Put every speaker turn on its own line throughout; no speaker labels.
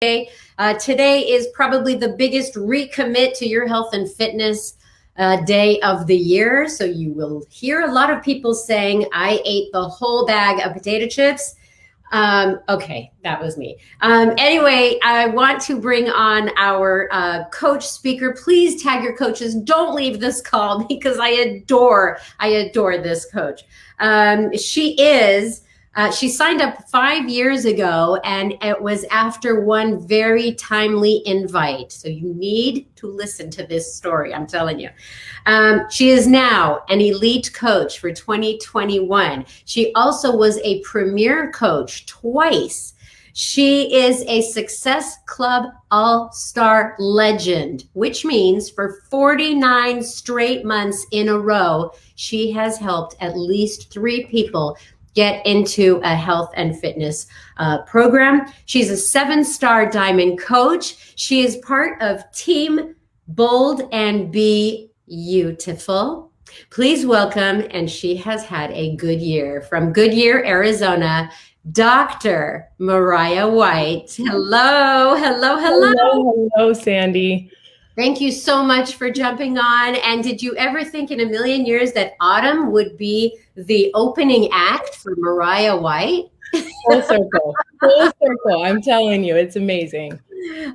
Today is probably the biggest recommit to your health and fitness day of the year. So you will hear a lot of people saying, I ate the whole bag of potato chips. Okay, that was me. Anyway, I want to bring on our coach speaker. Please tag your coaches. Don't leave this call because I adore this coach. She signed up 5 years ago, and it was after one very timely invite. So you need to listen to this story, I'm telling you. She is now an elite coach for 2021. She also was a premier coach twice. She is a Success Club All-Star legend, which means for 49 straight months in a row, she has helped at least 3 people get into a health and fitness program. She's a 7-star diamond coach. She is part of Team Bold and Be Beautiful. Please welcome, and she has had a good year, from Goodyear, Arizona, Dr. Mariah White. Hello.
Hello, Sandy.
Thank you so much for jumping on. And did you ever think in a million years that autumn would be the opening act for Mariah White?
Full circle. I'm telling you, it's amazing.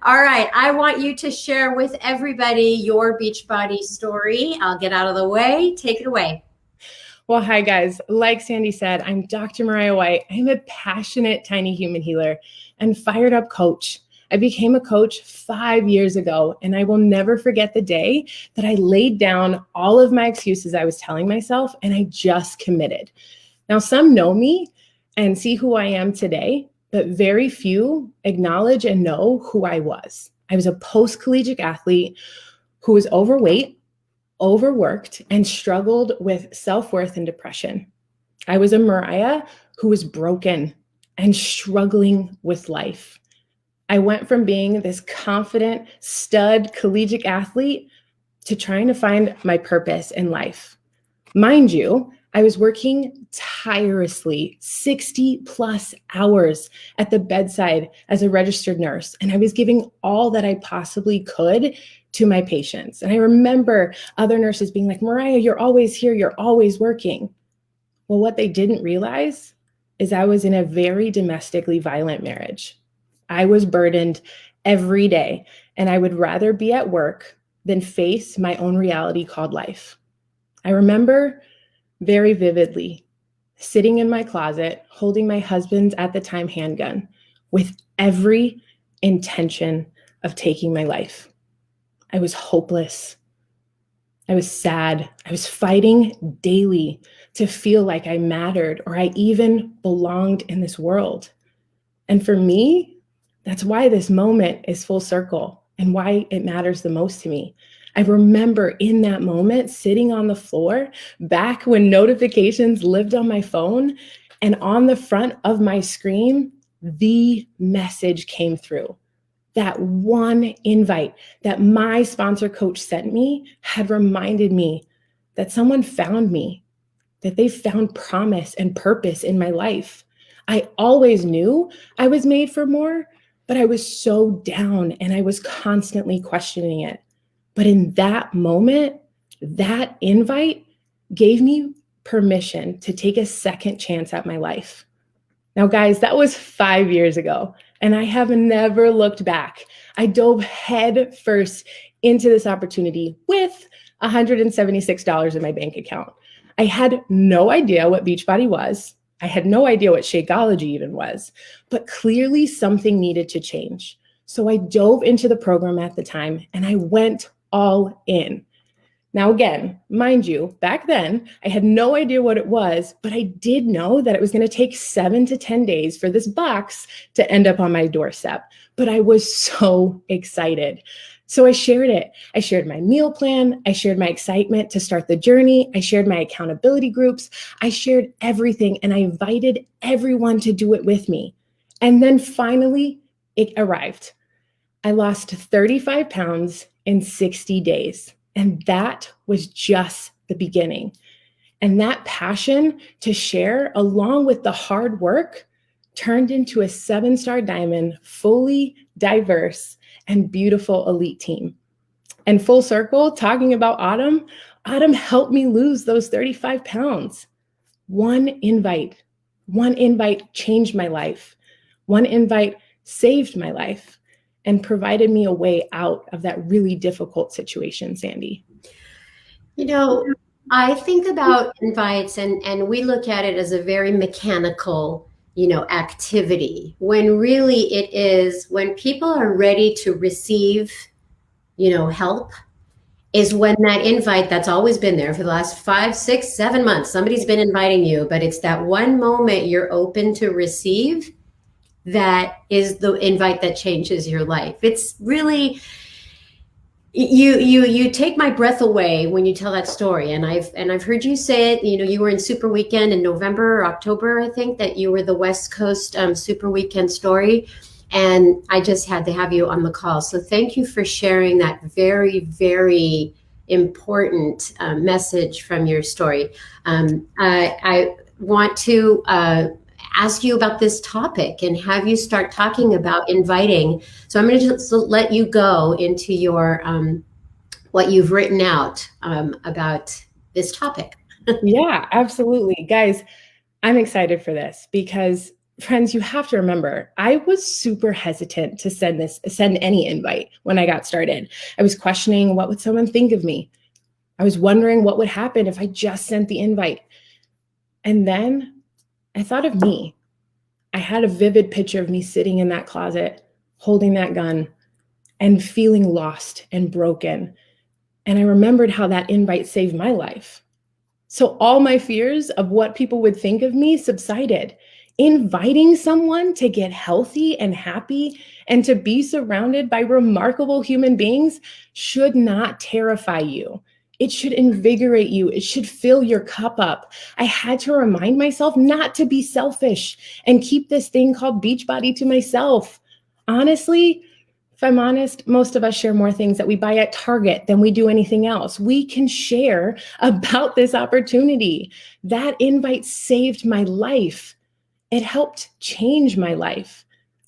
All right. I want you to share with everybody your Beachbody story. I'll get out of the way. Take it away.
Well, hi, guys. Like Sandy said, I'm Dr. Mariah White. I'm a passionate tiny human healer and fired up coach. I became a coach 5 years ago, and I will never forget the day that I laid down all of my excuses I was telling myself, and I just committed. Now, some know me and see who I am today, but very few acknowledge and know who I was. I was a post-collegiate athlete who was overweight, overworked, and struggled with self-worth and depression. I was a Mariah who was broken and struggling with life. I went from being this confident, stud collegiate athlete to trying to find my purpose in life. Mind you, I was working tirelessly, 60 plus hours at the bedside as a registered nurse, and I was giving all that I possibly could to my patients. And I remember other nurses being like, Mariah, you're always here, you're always working. Well, what they didn't realize is I was in a very domestically violent marriage. I was burdened every day, and I would rather be at work than face my own reality called life. I remember very vividly sitting in my closet, holding my husband's at the time handgun with every intention of taking my life. I was hopeless. I was sad. I was fighting daily to feel like I mattered or I even belonged in this world. And for me, that's why this moment is full circle and why it matters the most to me. I remember in that moment sitting on the floor back when notifications lived on my phone, and on the front of my screen, the message came through. That one invite that my sponsor coach sent me had reminded me that someone found me, that they found promise and purpose in my life. I always knew I was made for more, but I was so down and I was constantly questioning it. But in that moment, that invite gave me permission to take a second chance at my life. Now, guys, that was 5 years ago, and I have never looked back. I dove head first into this opportunity with $176 in my bank account. I had no idea what Beachbody was. I had no idea what Shakeology even was, but clearly something needed to change. So I dove into the program at the time and I went all in. Now, again, mind you, back then I had no idea what it was, but I did know that it was going to take 7 to 10 days for this box to end up on my doorstep. But I was so excited. So I shared it. I shared my meal plan. I shared my excitement to start the journey. I shared my accountability groups. I shared everything, and I invited everyone to do it with me. And then finally, it arrived. I lost 35 pounds in 60 days. And that was just the beginning. And that passion to share, along with the hard work, turned into a 7-star diamond, fully diverse and beautiful elite team. And full circle, talking about Autumn, Autumn helped me lose those 35 pounds. One invite changed my life. One invite saved my life and provided me a way out of that really difficult situation, Sandy.
You know, I think about invites and we look at it as a very mechanical, activity, when really it is when people are ready to receive, help, is when that invite that's always been there for the last 5, 6, 7 months, somebody's been inviting you, but it's that one moment you're open to receive that is the invite that changes your life. It's really, you take my breath away when you tell that story. And I've heard you say it. You were in Super Weekend in November or October, I think, that you were the West Coast Super Weekend story. And I just had to have you on the call. So thank you for sharing that very, very important message from your story. I want to ask you about this topic and have you start talking about inviting. So I'm going to just let you go into your what you've written out about this topic.
Yeah, absolutely. Guys, I'm excited for this because, friends, you have to remember, I was super hesitant to send any invite when I got started. I was questioning, what would someone think of me? I was wondering what would happen if I just sent the invite. And then I thought of me. I had a vivid picture of me sitting in that closet, holding that gun and feeling lost and broken. And I remembered how that invite saved my life. So all my fears of what people would think of me subsided. Inviting someone to get healthy and happy and to be surrounded by remarkable human beings should not terrify you. It should invigorate you. It should fill your cup up. I had to remind myself not to be selfish and keep this thing called Beachbody to myself. Honestly, if I'm honest, most of us share more things that we buy at Target than we do anything else. We can share about this opportunity. That invite saved my life. It helped change my life.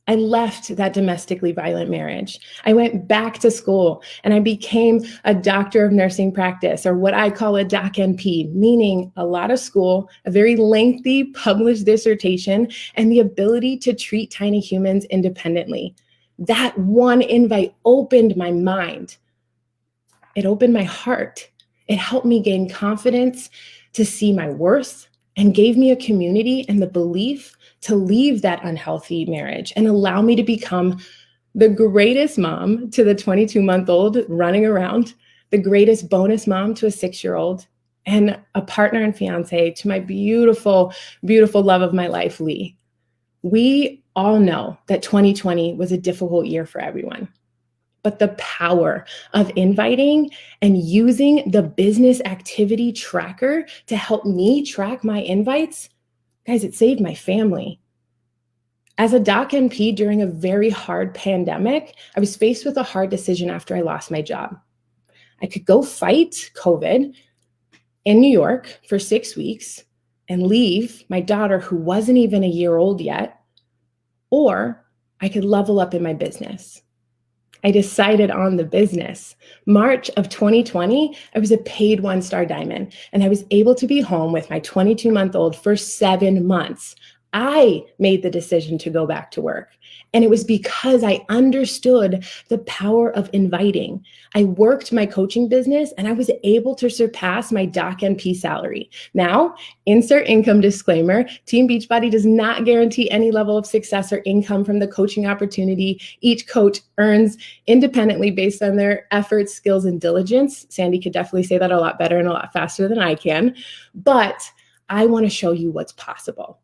I left that domestically violent marriage. I went back to school and I became a doctor of nursing practice, or what I call a doc NP, meaning a lot of school, a very lengthy published dissertation, and the ability to treat tiny humans independently. That one invite opened my mind. It opened my heart. It helped me gain confidence to see my worth and gave me a community and the belief to leave that unhealthy marriage and allow me to become the greatest mom to the 22-month-old running around, the greatest bonus mom to a 6-year-old, and a partner and fiance to my beautiful, beautiful love of my life, Lee. We all know that 2020 was a difficult year for everyone. But the power of inviting and using the business activity tracker to help me track my invites, guys, it saved my family. As a doc NP during a very hard pandemic, I was faced with a hard decision after I lost my job. I could go fight COVID in New York for 6 weeks and leave my daughter, who wasn't even a year old yet, or I could level up in my business. I decided on the business. March of 2020, I was a paid 1-star diamond, and I was able to be home with my 22-month-old for 7 months. I made the decision to go back to work. And it was because I understood the power of inviting. I worked my coaching business and I was able to surpass my doc NP salary. Now, insert income disclaimer, Team Beachbody does not guarantee any level of success or income from the coaching opportunity. Each coach earns independently based on their efforts, skills, and diligence. Sandy could definitely say that a lot better and a lot faster than I can. But I want to show you what's possible.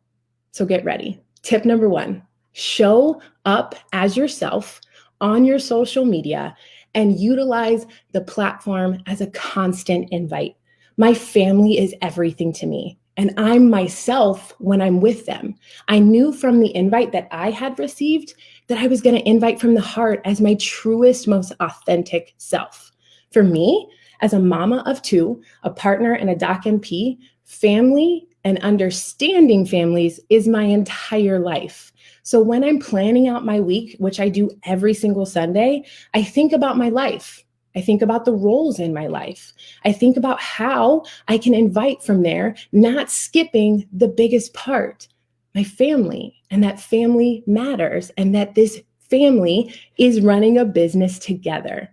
So get ready. Tip number 1, show up as yourself on your social media and utilize the platform as a constant invite. My family is everything to me, and I'm myself when I'm with them. I knew from the invite that I had received that I was going to invite from the heart as my truest, most authentic self. For me, as a mama of 2, a partner and a doc NP, family and understanding families is my entire life. So when I'm planning out my week, which I do every single Sunday, I think about my life. I think about the roles in my life. I think about how I can invite from there, not skipping the biggest part, my family, and that family matters, and that this family is running a business together.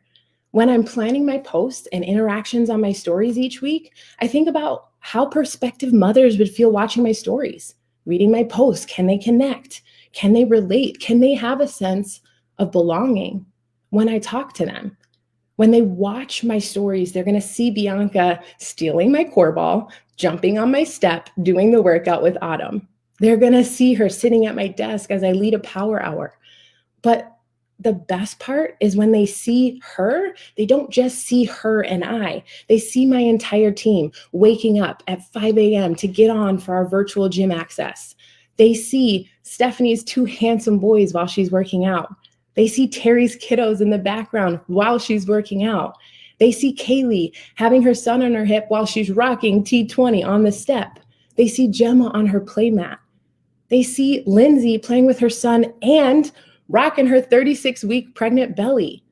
When I'm planning my posts and interactions on my stories each week, I think about how prospective mothers would feel watching my stories, reading my posts. Can they connect? Can they relate? Can they have a sense of belonging when I talk to them? When they watch my stories, they're going to see Bianca stealing my core ball, jumping on my step, doing the workout with Autumn. They're going to see her sitting at my desk as I lead a power hour. But the best part is when they see her, they don't just see her and I. They see my entire team waking up at 5 a.m. to get on for our virtual gym access. They see Stephanie's 2 handsome boys while she's working out. They see Terry's kiddos in the background while she's working out. They see Kaylee having her son on her hip while she's rocking T20 on the step. They see Gemma on her playmat. They see Lindsay playing with her son and rocking her 36-week pregnant belly.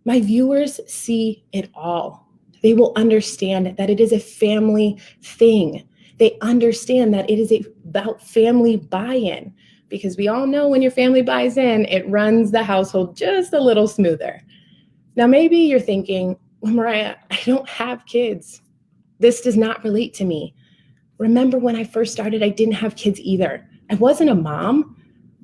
My viewers see it all. They will understand that it is a family thing. They understand that it is about family buy-in, because we all know when your family buys in, it runs the household just a little smoother. Now, maybe you're thinking, well, Mariah, I don't have kids. This does not relate to me. Remember when I first started, I didn't have kids either. I wasn't a mom,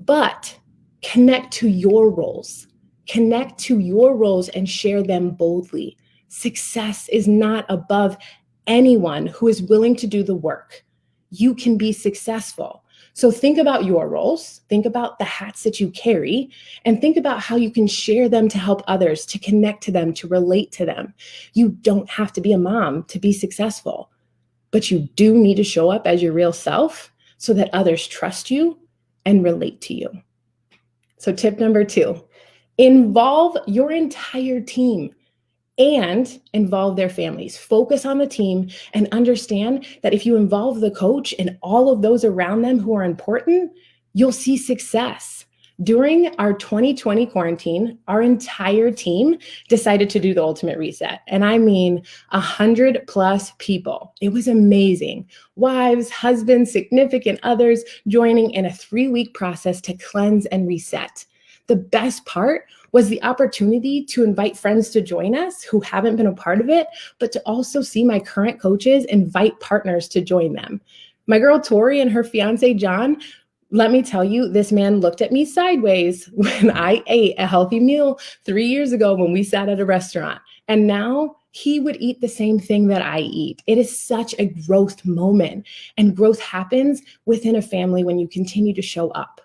but connect to your roles. Connect to your roles and share them boldly. Success is not above anyone who is willing to do the work. You can be successful. So think about your roles, think about the hats that you carry, and think about how you can share them to help others, to connect to them, to relate to them. You don't have to be a mom to be successful, but you do need to show up as your real self so that others trust you and relate to you. So tip number 2, involve your entire team and involve their families. Focus on the team and understand that if you involve the coach and all of those around them who are important, you'll see success. During our 2020 quarantine, our entire team decided to do the ultimate reset. And I mean 100+ people. It was amazing. Wives, husbands, significant others joining in a 3-week process to cleanse and reset. The best part was the opportunity to invite friends to join us who haven't been a part of it, but to also see my current coaches invite partners to join them. My girl Tori and her fiance John, let me tell you, this man looked at me sideways when I ate a healthy meal 3 years ago when we sat at a restaurant. And now he would eat the same thing that I eat. It is such a growth moment. And growth happens within a family when you continue to show up.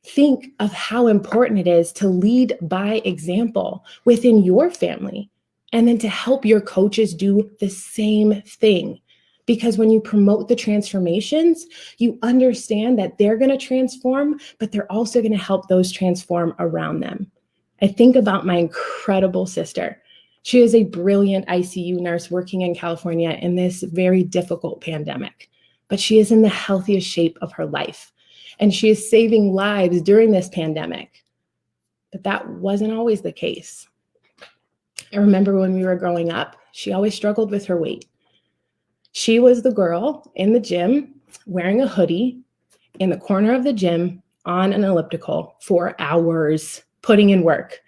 Think of how important it is to lead by example within your family, and then to help your coaches do the same thing. Because when you promote the transformations, you understand that they're going to transform, but they're also going to help those transform around them. I think about my incredible sister. She is a brilliant ICU nurse working in California in this very difficult pandemic, but she is in the healthiest shape of her life. And she is saving lives during this pandemic. But that wasn't always the case. I remember when we were growing up, she always struggled with her weight. She was the girl in the gym wearing a hoodie in the corner of the gym on an elliptical for hours, putting in work.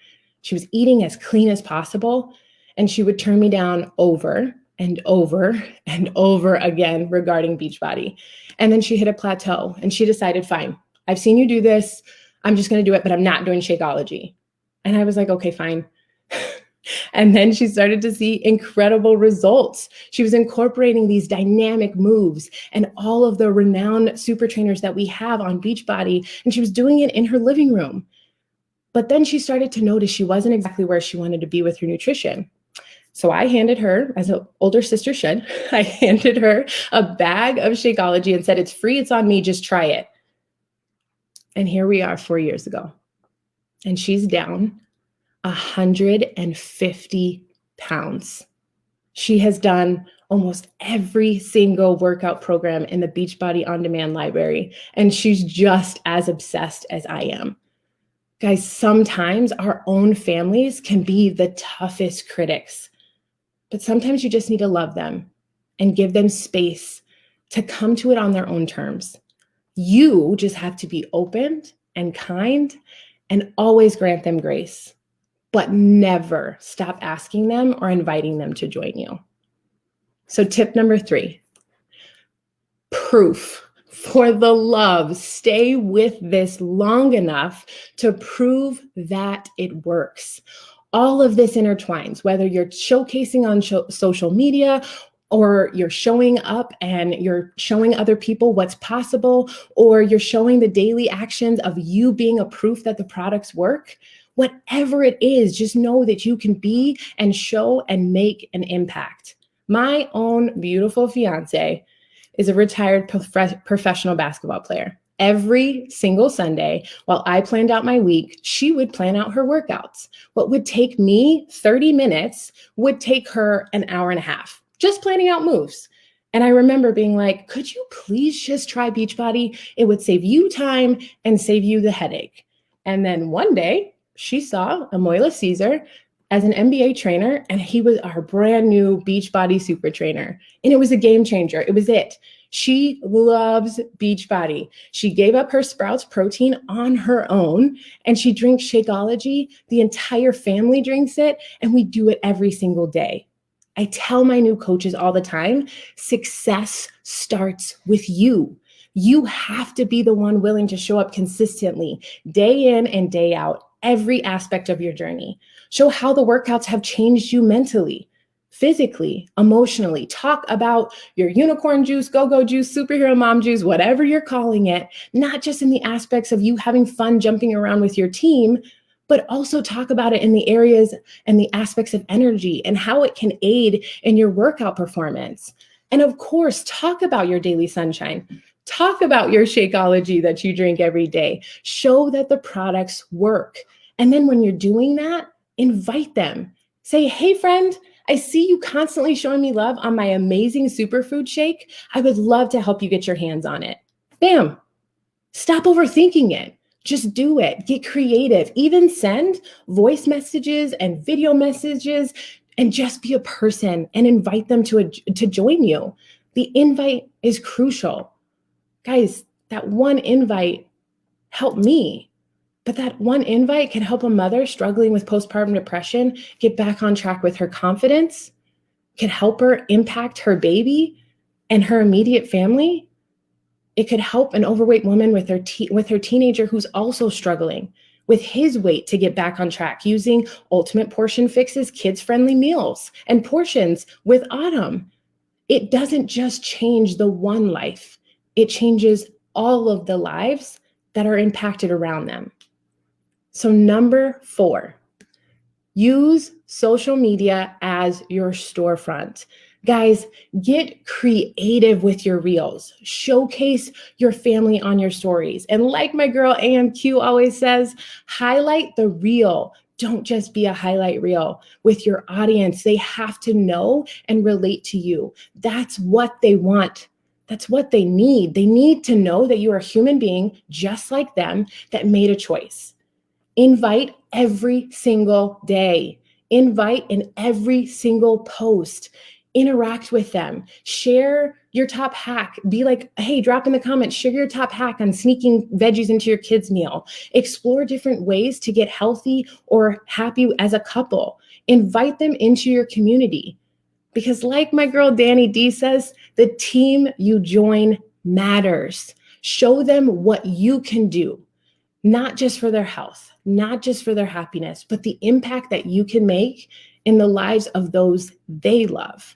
She was eating as clean as possible, and she would turn me down over and over and over again regarding Beachbody. And then she hit a plateau and she decided, fine, I've seen you do this. I'm just going to do it, but I'm not doing Shakeology. And I was like, okay, fine. And then she started to see incredible results. She was incorporating these dynamic moves and all of the renowned super trainers that we have on Beachbody, and she was doing it in her living room. But then she started to notice she wasn't exactly where she wanted to be with her nutrition. So I handed her, as an older sister should, I handed her a bag of Shakeology and said, it's free, it's on me, just try it. And here we are 4 years ago. And she's down 150 pounds. She has done almost every single workout program in the Beachbody On Demand library, and she's just as obsessed as I am. Guys, sometimes our own families can be the toughest critics, but sometimes you just need to love them and give them space to come to it on their own terms. You just have to be open and kind and always grant them grace, but never stop asking them or inviting them to join you. So tip number 3, proof. For the love, stay with this long enough to prove that it works. All of this intertwines, whether you're showcasing on social media, or you're showing up and you're showing other people what's possible, or you're showing the daily actions of you being a proof that the products work. Whatever it is, just know that you can be and show and make an impact. My own beautiful fiance is a retired professional basketball player. Every single Sunday, while I planned out my week, she would plan out her workouts. What would take me 30 minutes would take her an hour and a half, just planning out moves. And I remember being like, could you please just try Beachbody? It would save you time and save you the headache. And then one day, she saw Amoyla Caesar as an MBA trainer, and he was our brand new Beachbody super trainer. And it was a game changer. It was it. She loves Beachbody. She gave up her Sprouts protein on her own, and she drinks Shakeology. The entire family drinks it, and we do it every single day. I tell my new coaches all the time, success starts with you. You have to be the one willing to show up consistently, day in and day out, every aspect of your journey. Show how the workouts have changed you mentally, physically, emotionally. Talk about your unicorn juice, go-go juice, superhero mom juice, whatever you're calling it, not just in the aspects of you having fun jumping around with your team, but also talk about it in the areas and the aspects of energy and how it can aid in your workout performance. And of course, talk about your daily sunshine. Talk about your Shakeology that you drink every day. Show that the products work. And then when you're doing that, invite them. Say, hey, friend, I see you constantly showing me love on my amazing superfood shake. I would love to help you get your hands on it. Bam. Stop overthinking it. Just do it. Get creative. Even send voice messages and video messages and just be a person and invite them to join you. The invite is crucial. Guys, that one invite helped me. But that one invite can help a mother struggling with postpartum depression get back on track with her confidence, can help her impact her baby and her immediate family. It could help an overweight woman with her teenager who's also struggling with his weight to get back on track using Ultimate Portion Fix's kids-friendly meals and portions with Autumn. It doesn't just change the one life. It changes all of the lives that are impacted around them. So number 4, use social media as your storefront. Guys, get creative with your reels. Showcase your family on your stories. And like my girl AMQ always says, highlight the reel. Don't just be a highlight reel with your audience. They have to know and relate to you. That's what they want. That's what they need. They need to know that you are a human being just like them that made a choice. Invite every single day. Invite in every single post. Interact with them. Share your top hack. Be like, hey, drop in the comments, share your top hack on sneaking veggies into your kids' meal. Explore different ways to get healthy or happy as a couple. Invite them into your community. Because like my girl Danny D says, the team you join matters. Show them what you can do, not just for their health, not just for their happiness, but the impact that you can make in the lives of those they love.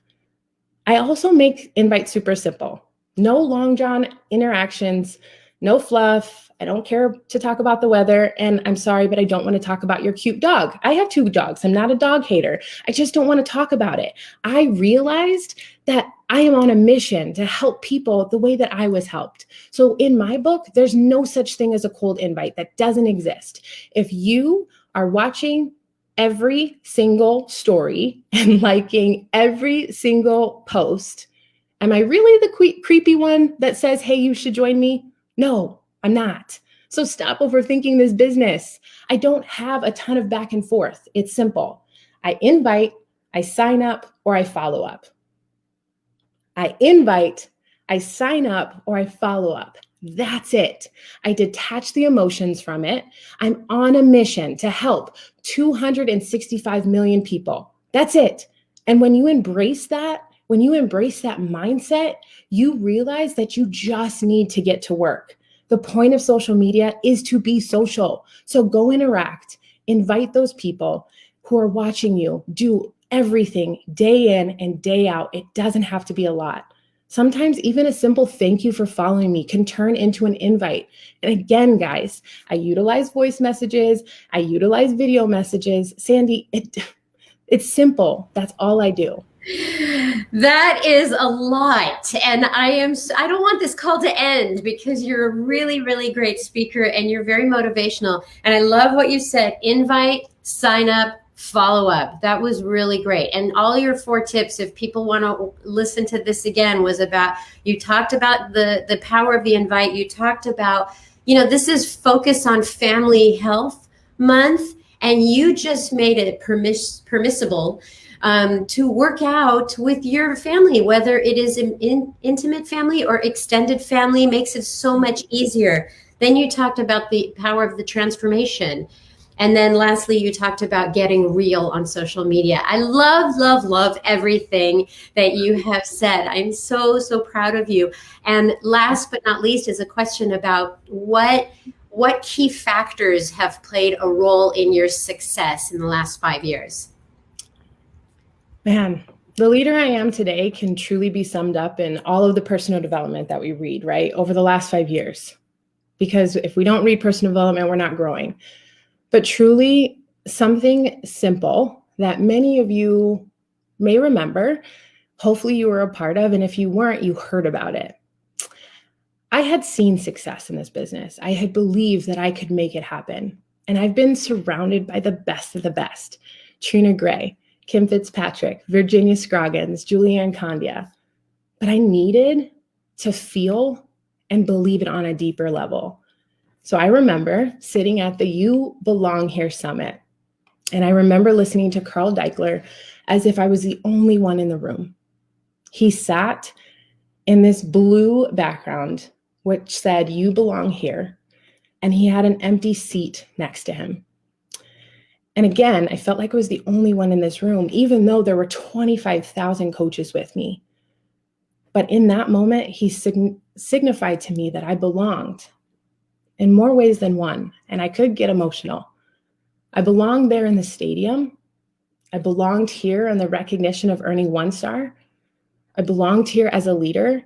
I also make invites super simple. No long drawn interactions, no fluff. I don't care to talk about the weather. And I'm sorry, but I don't want to talk about your cute dog. I have 2 dogs. I'm not a dog hater. I just don't want to talk about it. I realized that I am on a mission to help people the way that I was helped. So in my book, there's no such thing as a cold invite. That doesn't exist. If you are watching every single story and liking every single post. Am I really the creepy one that says, hey, you should join me? No, I'm not. So stop overthinking this business. I don't have a ton of back and forth. It's simple. I invite, I sign up, or I follow up. I invite, I sign up, or I follow up. That's it. I detach the emotions from it. I'm on a mission to help 265 million people. That's it. And when you embrace that mindset, you realize that you just need to get to work. The point of social media is to be social. So go interact, invite those people who are watching you, do everything day in and day out. It doesn't have to be a lot. Sometimes even a simple thank you for following me can turn into an invite. And again, guys, I utilize voice messages. I utilize video messages. Sandy, it's simple. That's all I do.
That is a lot. And I don't want this call to end because you're a really, really great speaker and you're very motivational. And I love what you said, invite, sign up, follow up. That was really great. And all your 4 tips, if people want to listen to this again, was about, you talked about the power of the invite. You talked about, this is focus on family health month, and you just made it permissible to work out with your family, whether it is an intimate family or extended family, makes it so much easier. Then you talked about the power of the transformation. And then lastly, you talked about getting real on social media. I love, love, love everything that you have said. I'm so, so proud of you. And last but not least is a question about what key factors have played a role in your success in the last 5 years?
Man, the leader I am today can truly be summed up in all of the personal development that we read, right, over the last 5 years. Because if we don't read personal development, we're not growing. But truly, something simple that many of you may remember, hopefully you were a part of, and if you weren't, you heard about it. I had seen success in this business. I had believed that I could make it happen. And I've been surrounded by the best of the best. Trina Gray, Kim Fitzpatrick, Virginia Scroggins, Julianne Condia. But I needed to feel and believe it on a deeper level. So I remember sitting at the You Belong Here Summit. And I remember listening to Carl Deichler as if I was the only one in the room. He sat in this blue background, which said, "You belong here." And he had an empty seat next to him. And again, I felt like I was the only one in this room, even though there were 25,000 coaches with me. But in that moment, he signified to me that I belonged in more ways than one. And I could get emotional. I belonged there in the stadium. I belonged here in the recognition of earning 1 star. I belonged here as a leader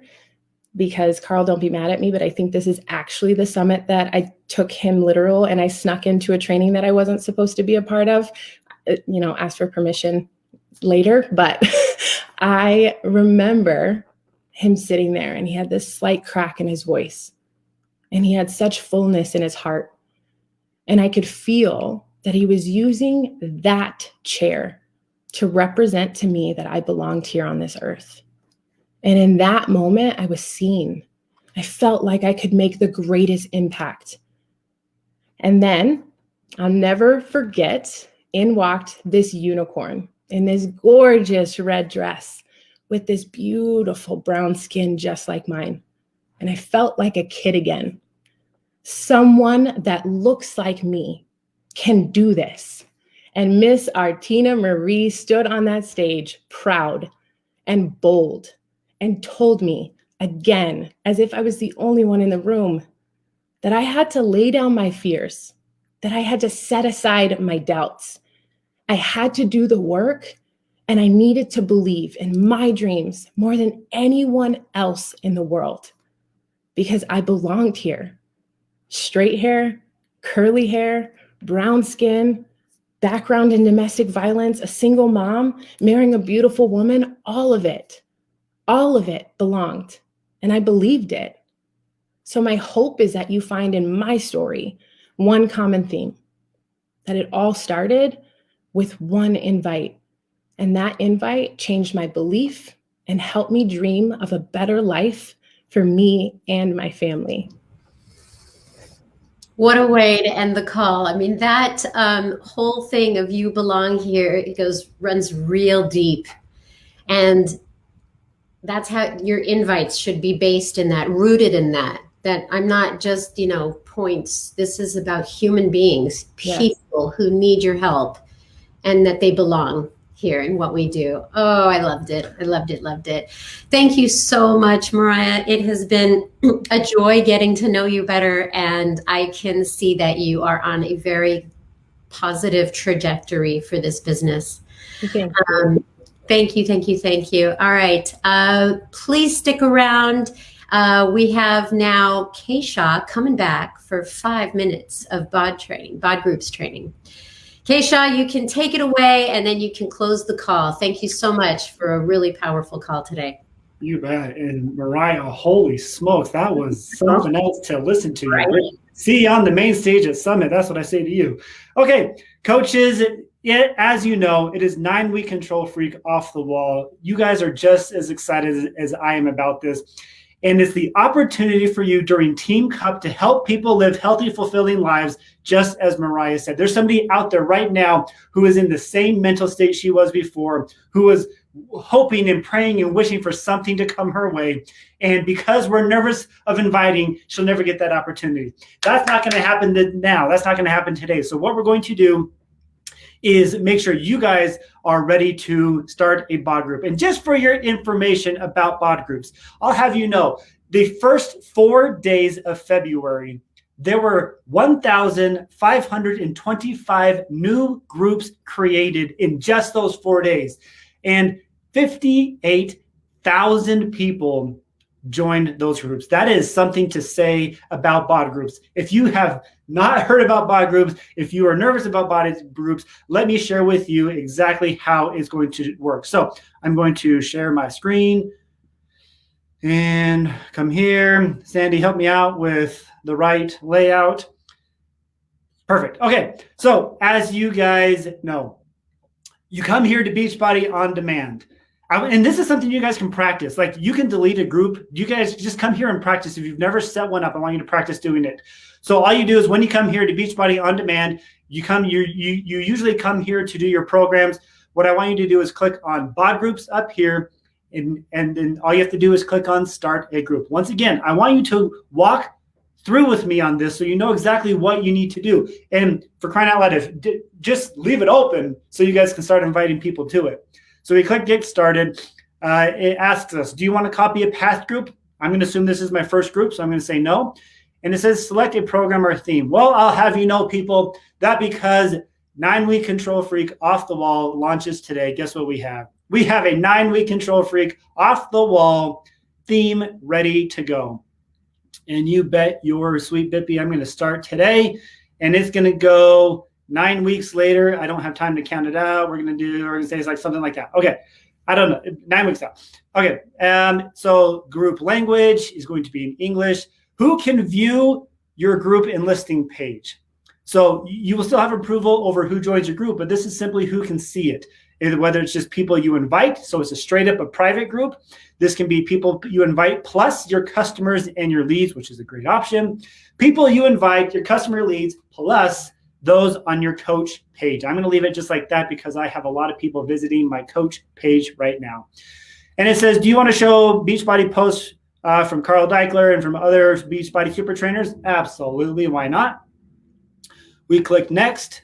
because, Carl, don't be mad at me, but I think this is actually the summit that I took him literal and I snuck into a training that I wasn't supposed to be a part of, asked for permission later. But I remember him sitting there and he had this slight crack in his voice and he had such fullness in his heart. And I could feel that he was using that chair to represent to me that I belonged here on this earth. And in that moment, I was seen. I felt like I could make the greatest impact. And then I'll never forget, in walked this unicorn in this gorgeous red dress with this beautiful brown skin just like mine. And I felt like a kid again. Someone that looks like me can do this. And Miss Artina Marie stood on that stage proud and bold and told me again, as if I was the only one in the room, that I had to lay down my fears, that I had to set aside my doubts. I had to do the work, and I needed to believe in my dreams more than anyone else in the world because I belonged here. Straight hair, curly hair, brown skin, background in domestic violence, a single mom, marrying a beautiful woman, all of it belonged. And I believed it. So my hope is that you find in my story one common theme, that it all started with one invite. And that invite changed my belief and helped me dream of a better life for me and my family.
What a way to end the call. I mean, that whole thing of you belong here, it runs real deep. And that's how your invites should be based in that, rooted in that I'm not just, points. This is about human beings, people who need your help, and that they belong here in what we do. Oh, I loved it. I loved it. Loved it. Thank you so much, Mariah. It has been a joy getting to know you better. And I can see that you are on a very positive trajectory for this business.
Thank you.
Thank you. Thank you. Thank you. All right. Please stick around. We have now Keisha coming back for 5 minutes of bod groups training. Keisha, you can take it away and then you can close the call. Thank you so much for a really powerful call today.
You bet. And Mariah, holy smokes, that was something else to listen to. Right. See you on the main stage at Summit. That's what I say to you. Okay, coaches, as you know, it is 9-week Control Freak off the wall. You guys are just as excited as I am about this. And it's the opportunity for you during Team Cup to help people live healthy, fulfilling lives, just as Mariah said. There's somebody out there right now who is in the same mental state she was before, who was hoping and praying and wishing for something to come her way. And because we're nervous of inviting, she'll never get that opportunity. That's not going to happen now. That's not going to happen today. So what we're going to do is make sure you guys are ready to start a bod group. And just for your information about bod groups, I'll have you know, the first 4 days of February, there were 1,525 new groups created in just those 4 days. And 58,000 people joined those groups. That is something to say about bod groups. If you have not heard about bod groups, if you are nervous about bod groups, let me share with you exactly how it's going to work. So I'm going to share my screen and come here. Sandy, help me out with the right layout. Perfect. Okay. So as you guys know, you come here to Beachbody on demand. And this is something you guys can practice. Like, you can delete a group. You guys just come here and practice. If you've never set one up, I want you to practice doing it. So all you do is when you come here to Beachbody on demand, you usually come here to do your programs. What I want you to do is click on bod groups up here. And then all you have to do is click on start a group. Once again, I want you to walk through with me on this so you know exactly what you need to do. And for crying out loud, just leave it open so you guys can start inviting people to it. So we click get started. It asks us, do you want to copy a past group? I'm going to assume this is my first group, so I'm going to say no. And it says select a program or theme. Well, I'll have you know, people, that because 9-week Control Freak off the wall launches today, guess what we have? We have a 9-week Control Freak off the wall theme ready to go. And you bet your sweet Bippy I'm going to start today, and it's going to go 9 weeks later. I don't have time to count it out. We're going to say it's like something like that. Okay. I don't know. 9 weeks out. Okay. So group language is going to be in English. Who can view your group enlisting page? So you will still have approval over who joins your group, but this is simply who can see it. Whether it's just people you invite, so it's a straight up a private group. This can be people you invite plus your customers and your leads, which is a great option. People you invite, your customer leads, plus those on your coach page. I'm going to leave it just like that because I have a lot of people visiting my coach page right now. And it says, do you want to show Beachbody posts from Carl Deichler and from other Beachbody super trainers? Absolutely. Why not? We click next.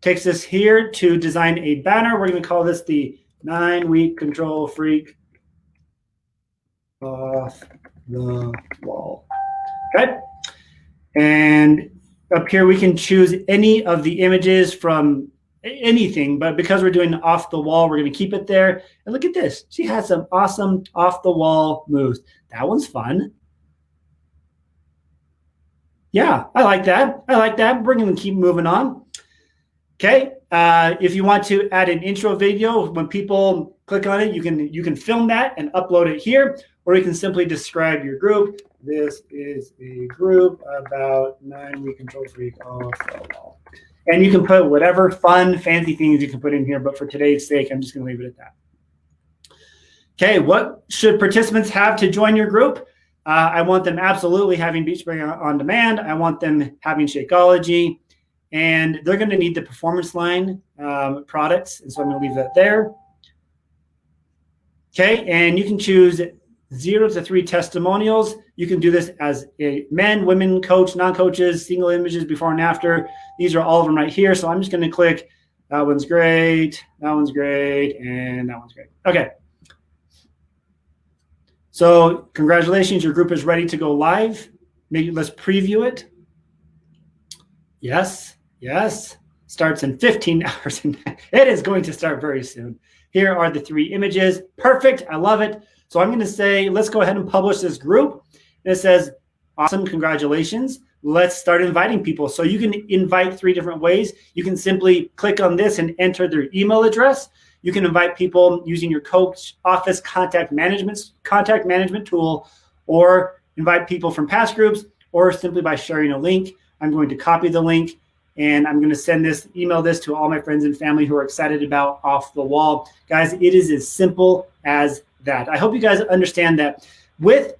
Takes us here to design a banner. We're going to call this the 9-week Control Freak off the wall. Okay. And up here, we can choose any of the images from anything, but because we're doing off the wall, we're going to keep it there. And look at this. She has some awesome off the wall moves. That one's fun. Yeah, I like that. I like that. We're going to keep moving on. Okay. If you want to add an intro video, when people click on it, you can film that and upload it here, or you can simply describe your group. This is a group about 9-week Control Freak off the wall. And you can put whatever fun, fancy things you can put in here. But for today's sake, I'm just going to leave it at that. Okay, what should participants have to join your group? I want them absolutely having Beachbody on demand. I want them having Shakeology. And they're going to need the performance line products. And so I'm going to leave that there. Okay, and you can choose 0 to 3 testimonials. You can do this as a men, women, coach, non-coaches, single images before and after. These are all of them right here. So I'm just going to click, that one's great, that one's great, and that one's great. Okay. So congratulations, your group is ready to go live. Maybe let's preview it. Yes. Starts in 15 hours. It is going to start very soon. Here are the 3 images. Perfect. I love it. So I'm going to say, let's go ahead and publish this group. And it says, awesome, congratulations. Let's start inviting people. So you can invite 3 different ways. You can simply click on this and enter their email address. You can invite people using your coach office contact management tool, or invite people from past groups, or simply by sharing a link. I'm going to copy the link, and I'm going to email this to all my friends and family who are excited about Off the Wall. Guys, it is as simple as that. I hope you guys understand that with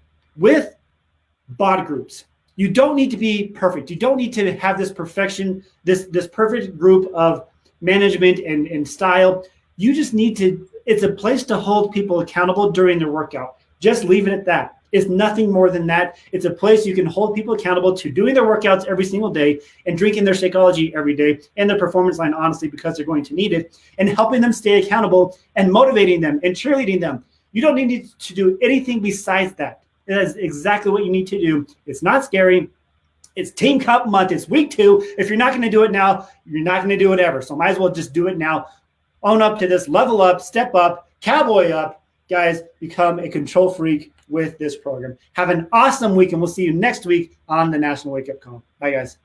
bod groups, you don't need to be perfect. You don't need to have this perfection, this perfect group of management and style. You just need to, it's a place to hold people accountable during their workout. Just leave it at that. It's nothing more than that. It's a place you can hold people accountable to doing their workouts every single day and drinking their Shakeology every day and their performance line, honestly, because they're going to need it, and helping them stay accountable and motivating them and cheerleading them. You don't need to do anything besides that. That is exactly what you need to do. It's not scary. It's Team Cup month. It's week 2. If you're not going to do it now, you're not going to do it ever. So might as well just do it now. Own up to this, level up, step up, cowboy up. Guys, become a control freak with this program. Have an awesome week, and we'll see you next week on the National Wake Up Call. Bye, guys.